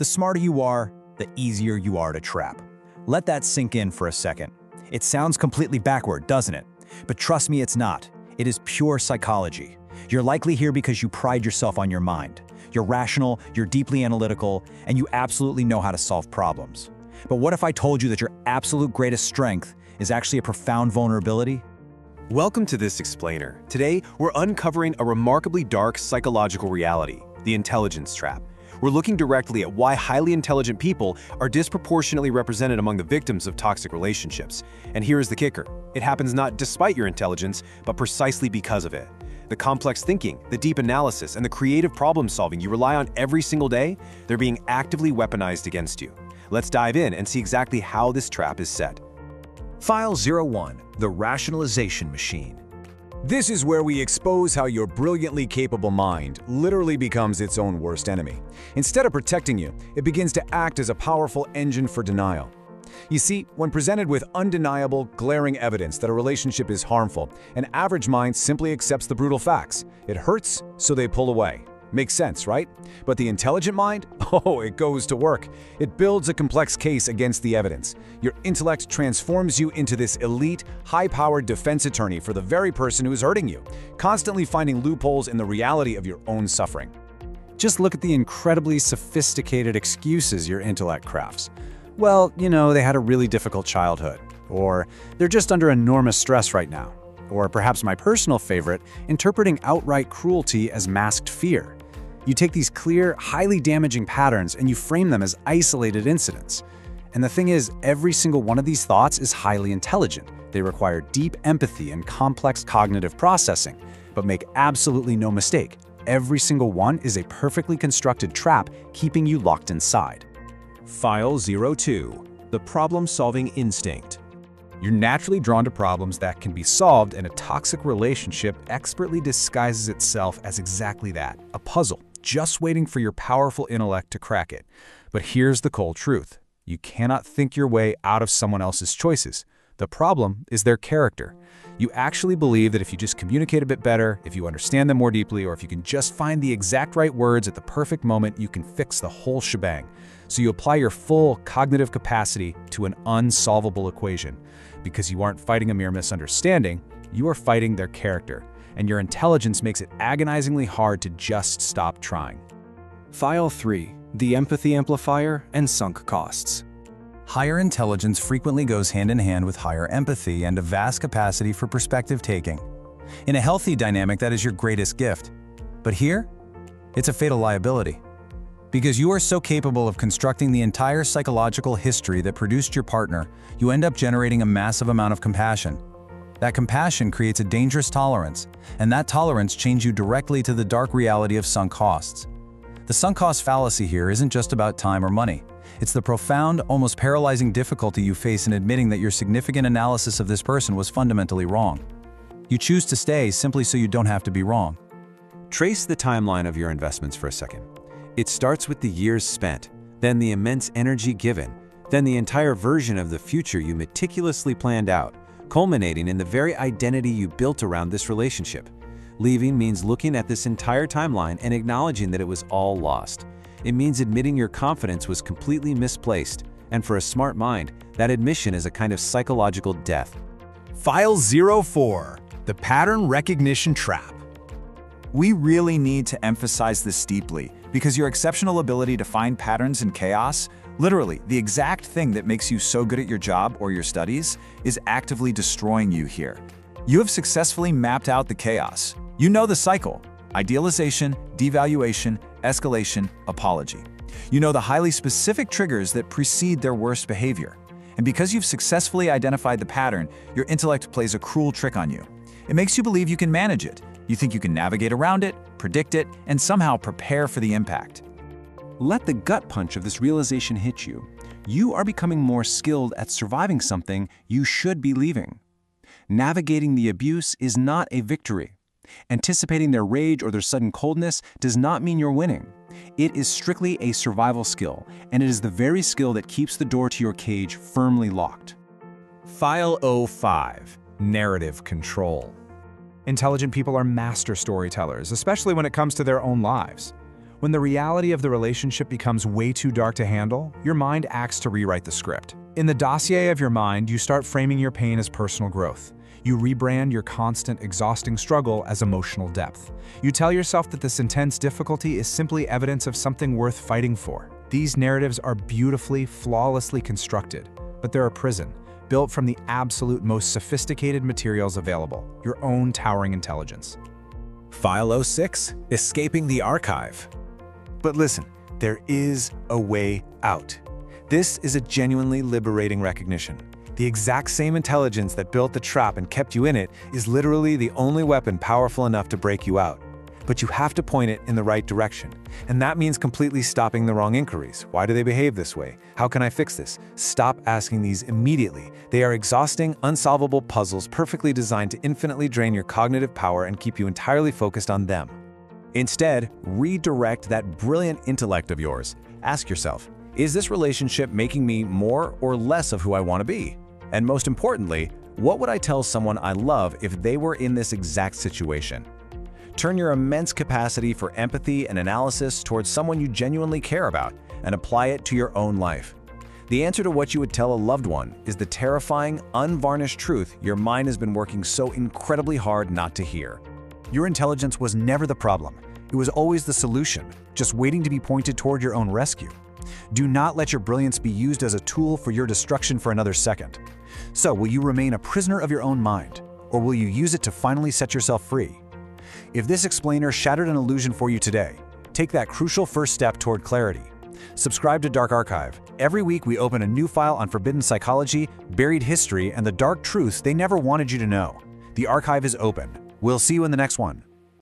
The smarter you are, the easier you are to trap. Let that sink in for a second. It sounds completely backward, doesn't it? But trust me, it's not. It is pure psychology. You're likely here because you pride yourself on your mind. You're rational, you're deeply analytical, and you absolutely know how to solve problems. But what if I told you that your absolute greatest strength is actually a profound vulnerability? Welcome to this explainer. Today, we're uncovering a remarkably dark psychological reality, the intelligence trap. We're looking directly at why highly intelligent people are disproportionately represented among the victims of toxic relationships. And here is the kicker. It happens not despite your intelligence, but precisely because of it. The complex thinking, the deep analysis, and the creative problem-solving you rely on every single day, they're being actively weaponized against you. Let's dive in and see exactly how this trap is set. File 01, the Rationalization Machine. This is where we expose how your brilliantly capable mind literally becomes its own worst enemy. Instead of protecting you, it begins to act as a powerful engine for denial. You see, when presented with undeniable, glaring evidence that a relationship is harmful, an average mind simply accepts the brutal facts. It hurts, so they pull away. Makes sense, right? But the intelligent mind? Oh, it goes to work. It builds a complex case against the evidence. Your intellect transforms you into this elite, high-powered defense attorney for the very person who's hurting you, constantly finding loopholes in the reality of your own suffering. Just look at the incredibly sophisticated excuses your intellect crafts. Well, they had a really difficult childhood, or they're just under enormous stress right now, or perhaps my personal favorite, interpreting outright cruelty as masked fear. You take these clear, highly damaging patterns and you frame them as isolated incidents. And the thing is, every single one of these thoughts is highly intelligent. They require deep empathy and complex cognitive processing. But make absolutely no mistake, every single one is a perfectly constructed trap keeping you locked inside. File 02, the Problem-Solving Instinct. You're naturally drawn to problems that can be solved, and a toxic relationship expertly disguises itself as exactly that, a puzzle, just waiting for your powerful intellect to crack it. But here's the cold truth. You cannot think your way out of someone else's choices. The problem is their character. You actually believe that if you just communicate a bit better, if you understand them more deeply, or if you can just find the exact right words at the perfect moment, you can fix the whole shebang. So you apply your full cognitive capacity to an unsolvable equation. Because you aren't fighting a mere misunderstanding, you are fighting their character, and your intelligence makes it agonizingly hard to just stop trying. File 3, the Empathy Amplifier and Sunk Costs. Higher intelligence frequently goes hand in hand with higher empathy and a vast capacity for perspective taking. In a healthy dynamic, that is your greatest gift. But here, it's a fatal liability. Because you are so capable of constructing the entire psychological history that produced your partner, you end up generating a massive amount of compassion. That compassion creates a dangerous tolerance, and that tolerance chains you directly to the dark reality of sunk costs. The sunk cost fallacy here isn't just about time or money. It's the profound, almost paralyzing difficulty you face in admitting that your significant analysis of this person was fundamentally wrong. You choose to stay simply so you don't have to be wrong. Trace the timeline of your investments for a second. It starts with the years spent, then the immense energy given, then the entire version of the future you meticulously planned out, culminating in the very identity you built around this relationship. Leaving means looking at this entire timeline and acknowledging that it was all lost. It means admitting your confidence was completely misplaced, and for a smart mind, that admission is a kind of psychological death. File 04, the Pattern Recognition Trap. We really need to emphasize this deeply, because your exceptional ability to find patterns in chaos, literally the exact thing that makes you so good at your job or your studies, is actively destroying you here. You have successfully mapped out the chaos. You know the cycle: idealization, devaluation, escalation, apology. You know the highly specific triggers that precede their worst behavior. And because you've successfully identified the pattern, your intellect plays a cruel trick on you. It makes you believe you can manage it. You think you can navigate around it, predict it, and somehow prepare for the impact. Let the gut punch of this realization hit you. You are becoming more skilled at surviving something you should be leaving. Navigating the abuse is not a victory. Anticipating their rage or their sudden coldness does not mean you're winning. It is strictly a survival skill, and it is the very skill that keeps the door to your cage firmly locked. File 05, Narrative Control. Intelligent people are master storytellers, especially when it comes to their own lives. When the reality of the relationship becomes way too dark to handle, your mind acts to rewrite the script. In the dossier of your mind, you start framing your pain as personal growth. You rebrand your constant, exhausting struggle as emotional depth. You tell yourself that this intense difficulty is simply evidence of something worth fighting for. These narratives are beautifully, flawlessly constructed, but they're a prison, built from the absolute most sophisticated materials available, your own towering intelligence. File 06, Escaping the Archive. But listen, there is a way out. This is a genuinely liberating recognition. The exact same intelligence that built the trap and kept you in it is literally the only weapon powerful enough to break you out. But you have to point it in the right direction. And that means completely stopping the wrong inquiries. Why do they behave this way? How can I fix this? Stop asking these immediately. They are exhausting, unsolvable puzzles perfectly designed to infinitely drain your cognitive power and keep you entirely focused on them. Instead, redirect that brilliant intellect of yours. Ask yourself, is this relationship making me more or less of who I want to be? And most importantly, what would I tell someone I love if they were in this exact situation? Turn your immense capacity for empathy and analysis towards someone you genuinely care about and apply it to your own life. The answer to what you would tell a loved one is the terrifying, unvarnished truth your mind has been working so incredibly hard not to hear. Your intelligence was never the problem. It was always the solution, just waiting to be pointed toward your own rescue. Do not let your brilliance be used as a tool for your destruction for another second. So, will you remain a prisoner of your own mind, or will you use it to finally set yourself free? If this explainer shattered an illusion for you today, take that crucial first step toward clarity. Subscribe to Dark Archive. Every week we open a new file on forbidden psychology, buried history, and the dark truths they never wanted you to know. The archive is open. We'll see you in the next one.